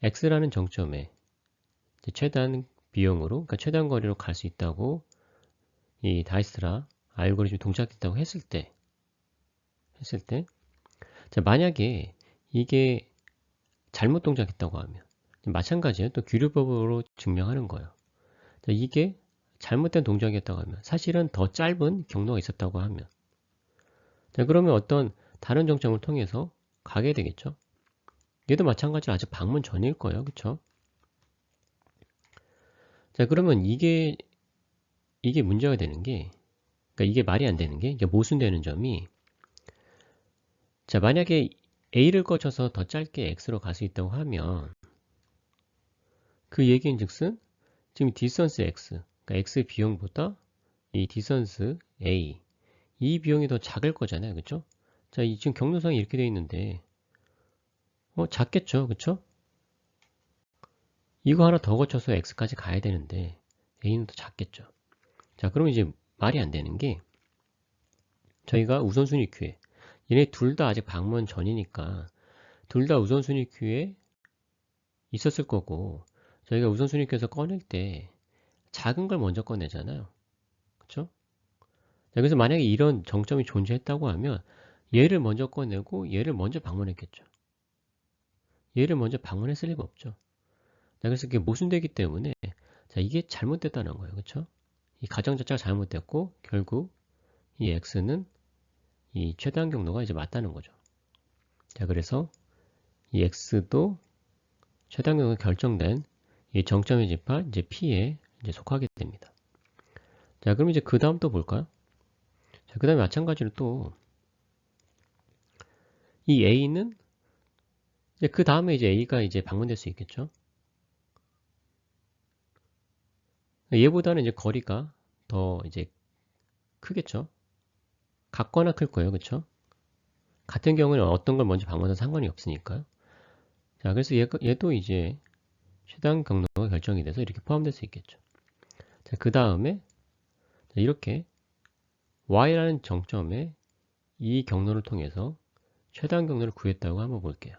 X라는 정점에 최단 비용으로, 그러니까 최단 거리로 갈 수 있다고 이 다이스라 알고리즘이 동작됐다고 했을 때, 자, 만약에 이게 잘못 동작했다고 하면 마찬가지예요. 또 규律법으로 증명하는 거예요. 자, 이게 잘못된 동작이었다고 하면 사실은 더 짧은 경로가 있었다고 하면 자, 그러면 어떤 다른 정점을 통해서 가게 되겠죠. 얘도 마찬가지로 아직 방문 전일 거예요. 그쵸? 자, 그러면 이게 문제가 되는 게, 그러니까 이게 말이 안 되는 게, 이게 모순되는 점이, 자, 만약에 A를 거쳐서 더 짧게 X로 갈 수 있다고 하면, 그 얘기인 즉슨, 지금 디스턴스 X, 그러니까 X 비용보다 이 디스턴스 A, 이 비용이 더 작을 거잖아요. 그쵸? 자, 지금 경로상이 이렇게 되어 있는데, 작겠죠. 그쵸? 이거 하나 더 거쳐서 X까지 가야 되는데, A는 더 작겠죠. 자, 그럼 이제 말이 안 되는 게, 저희가 우선순위 큐에 얘네 둘 다 아직 방문 전이니까 둘 다 우선순위 큐에 있었을 거고 저희가 우선순위 큐에서 꺼낼 때 작은 걸 먼저 꺼내잖아요. 그쵸? 자, 그래서 만약에 이런 정점이 존재했다고 하면 얘를 먼저 꺼내고 얘를 먼저 방문했겠죠. 얘를 먼저 방문했을 리가 없죠. 자, 그래서 이게 모순되기 때문에 자, 이게 잘못됐다는 거예요. 그쵸? 이 가정 자체가 잘못됐고 결국 이 x는 이 최대한 경로가 이제 맞다는 거죠. 자, 그래서 이 x도 최단 경로가 결정된 이 정점의 집합 이제 P에 이제 속하게 됩니다. 자, 그럼 이제 그 다음 또 볼까요? 자, 그 다음에 마찬가지로 또 이 A는 이제 그 다음에 이제 A가 이제 방문될 수 있겠죠. 얘보다는 이제 거리가 더 이제 크겠죠. 같거나 클 거예요. 그쵸? 같은 경우는 어떤 걸 먼저 방문해도 상관이 없으니까요. 자, 그래서 얘도 이제 최단 경로가 결정이 돼서 이렇게 포함될 수 있겠죠. 자, 그 다음에 이렇게 Y라는 정점에 이 경로를 통해서 최단 경로를 구했다고 한번 볼게요.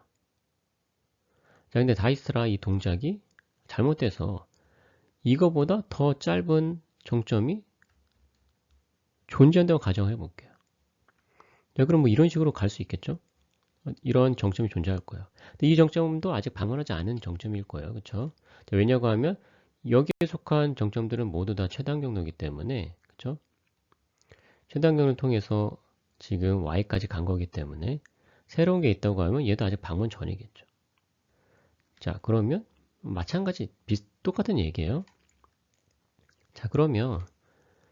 자, 근데 다이스라 이 동작이 잘못돼서 이거보다 더 짧은 정점이 존재한다고 가정해 볼게요. 자, 그럼 뭐 이런 식으로 갈 수 있겠죠? 이런 정점이 존재할 거예요. 근데 이 정점도 아직 방문하지 않은 정점일 거예요. 그쵸? 왜냐고 하면 여기에 속한 정점들은 모두 다 최단 경로이기 때문에, 그쵸? 최단 경로를 통해서 지금 Y까지 간 거기 때문에 새로운 게 있다고 하면 얘도 아직 방문 전이겠죠. 자, 그러면 마찬가지 똑같은 얘기예요. 자, 그러면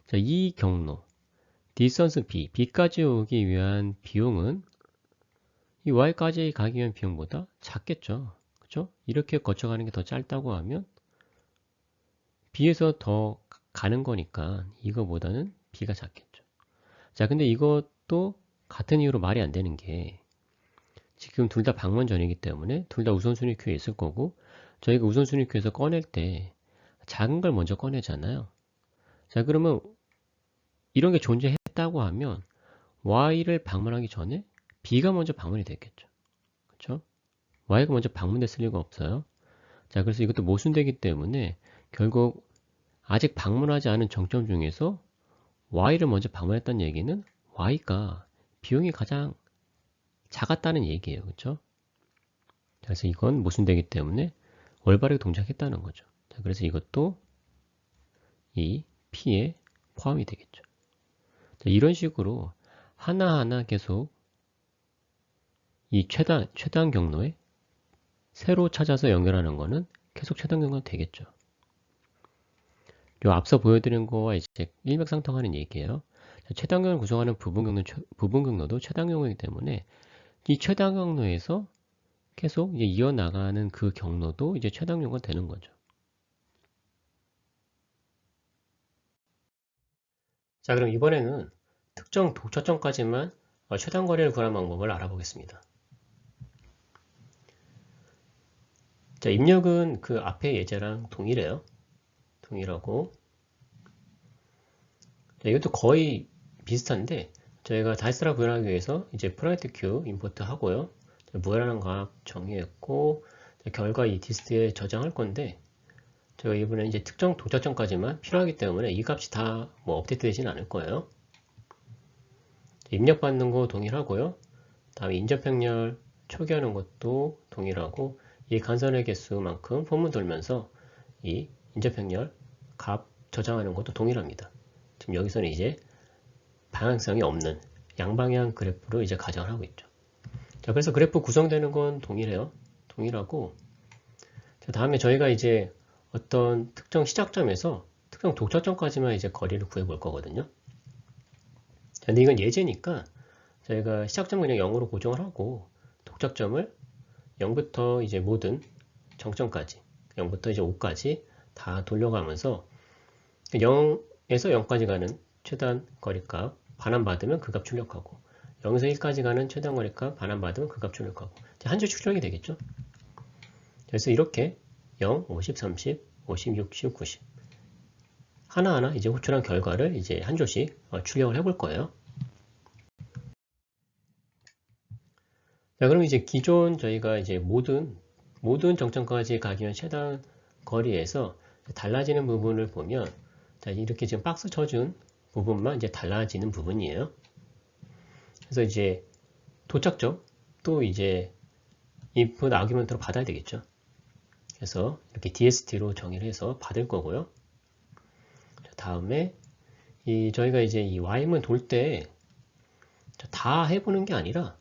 자, 이 경로 디스턴스 B까지 오기 위한 비용은 이 Y까지 가기 위한 비용보다 작겠죠. 그쵸? 이렇게 거쳐가는 게 더 짧다고 하면 B에서 더 가는 거니까 이거보다는 B가 작겠죠. 자, 근데 이것도 같은 이유로 말이 안 되는 게 지금 둘 다 방문전이기 때문에 둘 다 우선순위 큐에 있을 거고 저희가 우선순위 큐에서 꺼낼 때 작은 걸 먼저 꺼내잖아요. 자, 그러면 이런 게 존재했다고 하면 Y를 방문하기 전에 B가 먼저 방문이 됐겠죠. 그렇죠? Y가 먼저 방문됐을 리가 없어요. 자, 그래서 이것도 모순되기 때문에 결국 아직 방문하지 않은 정점 중에서 Y를 먼저 방문했다는 얘기는 Y가 비용이 가장 작았다는 얘기예요. 그렇죠? 그래서 이건 모순되기 때문에 올바르게 동작했다는 거죠. 자, 그래서 이것도 이 P에 포함이 되겠죠. 자, 이런 식으로 하나하나 계속 이 최단 경로에 새로 찾아서 연결하는 거는 계속 최단 경로가 되겠죠. 요 앞서 보여드린 거와 이제 일맥상통하는 얘기예요. 자, 최단 경로를 구성하는 부분 경로도 최단 경로이기 때문에 이 최단 경로에서 계속 이제 이어나가는 그 경로도 이제 최단 경로가 되는 거죠. 자, 그럼 이번에는 특정 독처점까지만 최단 거리를 구하는 방법을 알아보겠습니다. 자, 입력은 그 앞의 예제랑 동일해요. 동일하고. 자, 이것도 거의 비슷한데 저희가 다이스라 구현하기 위해서 이제 프라이트 큐 임포트 하고요. 무해라는 값 정의했고 결과 이 디스트에 저장할 건데 제가 이번에 이제 특정 독자점까지만 필요하기 때문에 이 값이 다 뭐 업데이트 되지는 않을 거예요. 입력받는 거 동일하고요. 다음에 인접행렬 초기화하는 것도 동일하고 이 간선의 개수만큼 폼을 돌면서 이 인접행렬 값 저장하는 것도 동일합니다. 지금 여기서는 이제 방향성이 없는 양방향 그래프로 이제 가정을 하고 있죠. 자, 그래서 그래프 구성되는 건 동일해요. 동일하고 자, 다음에 저희가 이제 어떤 특정 시작점에서 특정 독자점까지만 이제 거리를 구해 볼 거거든요. 자, 근데 이건 예제니까 저희가 시작점 그냥 0으로 고정을 하고 독자점을 0부터 이제 모든 정점까지 0부터 이제 5까지 다 돌려가면서 0에서 0까지 가는 최단 거리값 반환받으면 그 값 출력하고 0에서 1까지 가는 최단 거리값 반환받으면 그 값 출력하고 한 줄 출력이 되겠죠. 그래서 이렇게 0, 50, 30, 50, 60, 90 하나하나 이제 호출한 결과를 이제 한 줄씩 출력을 해볼 거예요. 자, 그럼 이제 기존 저희가 이제 모든 정점까지 가기 위한 최단 거리에서 달라지는 부분을 보면 자, 이렇게 지금 박스 쳐준 부분만 이제 달라지는 부분이에요. 그래서 이제 도착점 또 이제 input 아규먼트로 받아야 되겠죠. 그래서 이렇게 DST로 정의를 해서 받을 거고요. 자, 다음에 저희가 이제 이 Y문 돌 때 다 해보는 게 아니라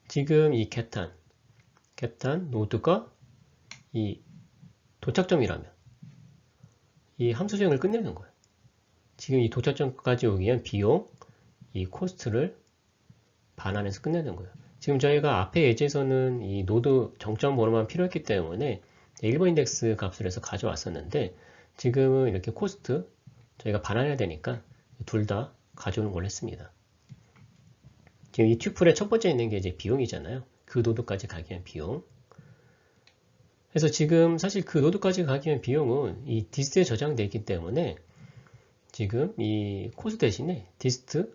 지금 이 겟한 노드가 이 도착점이라면 이 함수 수행을 끝내는 거예요. 지금 이 도착점까지 오기 위한 비용, 이 코스트를 반환해서 끝내는 거예요. 지금 저희가 앞에 예제에서는 이 노드 정점 번호만 필요했기 때문에 1번 인덱스 값을 해서 가져왔었는데 지금은 이렇게 코스트 저희가 반환해야 되니까 둘 다 가져오는 걸 했습니다. 지금 이 튜플의 첫 번째 있는 게 이제 비용이잖아요. 그 노드까지 가기 위한 비용. 그래서 지금 사실 그 노드까지 가기 위한 비용은 이 디스트에 저장되어 있기 때문에 지금 이 코스 대신에 디스트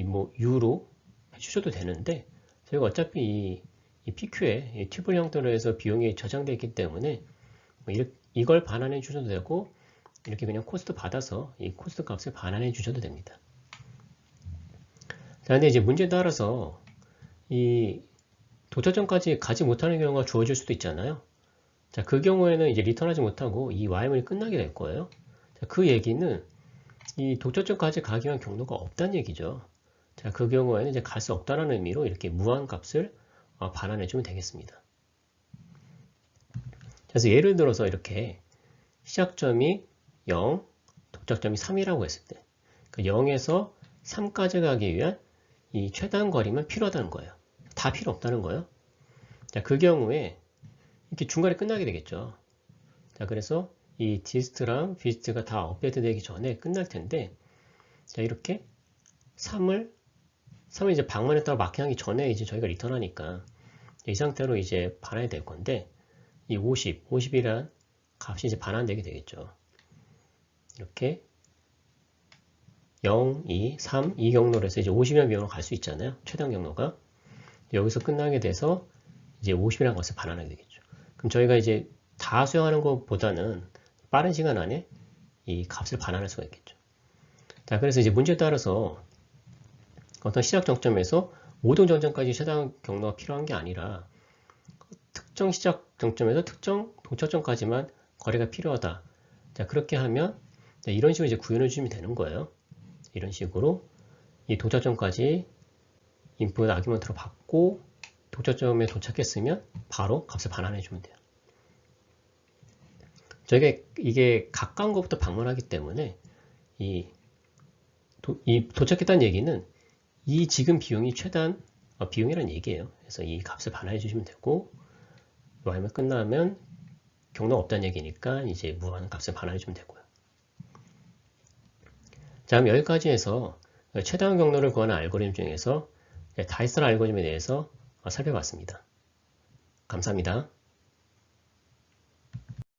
뭐 U로 해주셔도 되는데 저희가 어차피 이 PQ에 이 튜블 형태로 해서 비용이 저장되어 있기 때문에 뭐 이걸 반환해 주셔도 되고 이렇게 그냥 코스트 받아서 이 코스트 값을 반환해 주셔도 됩니다. 자, 근데 이제 문제에 따라서 이 도착점까지 가지 못하는 경우가 주어질 수도 있잖아요. 자, 그 경우에는 이제 리턴하지 못하고 이 y문이 끝나게 될 거예요. 자, 그 얘기는 이 도처점까지 가기 위한 경로가 없다는 얘기죠. 자, 그 경우에는 이제 갈 수 없다는 의미로 이렇게 무한값을 반환해주면 되겠습니다. 그래서 예를 들어서 이렇게 시작점이 0, 도착점이 3이라고 했을 때, 그 0에서 3까지 가기 위한 이 최단 거리만 필요하다는 거예요. 다 필요 없다는 거예요. 자, 그 경우에 이렇게 중간에 끝나게 되겠죠. 자, 그래서 이 디스트랑 비스트가 다 업데이트 되기 전에 끝날 텐데, 자, 이렇게 3을 이제 방문했다가 마킹하기 전에 이제 저희가 리턴하니까 이 상태로 이제 반환이 될 건데, 이 50이란 값이 이제 반환되게 되겠죠. 이렇게 0, 2, 3, 이 경로로 해서 이제 50이라는 비용으로 갈 수 있잖아요. 최단 경로가. 여기서 끝나게 돼서 이제 50이라는 것을 반환하게 되겠죠. 그럼 저희가 이제 다 수행하는 것보다는 빠른 시간 안에 이 값을 반환할 수가 있겠죠. 자, 그래서 이제 문제에 따라서 어떤 시작 정점에서 모든 정점까지 최단 경로가 필요한 게 아니라 특정 시작 정점에서 특정 도착점까지만 거리가 필요하다. 자, 그렇게 하면 이런 식으로 이제 구현해 주시면 되는 거예요. 이런 식으로 이 도착점까지 인풋 아규먼트로 받고 도착점에 도착했으면 바로 값을 반환해 주면 돼요. 저희가 이게 가까운 것부터 방문하기 때문에 이 도착했다는 얘기는 이 지금 비용이 최단 비용이라는 얘기예요. 그래서 이 값을 반환해 주시면 되고 y만 끝나면 경로가 없다는 얘기니까 이제 무한 값을 반환해 주면 되고요. 자, 그럼 여기까지 해서 최단 경로를 구하는 알고리즘 중에서 다이스트라 알고리즘에 대해서 살펴봤습니다. 감사합니다.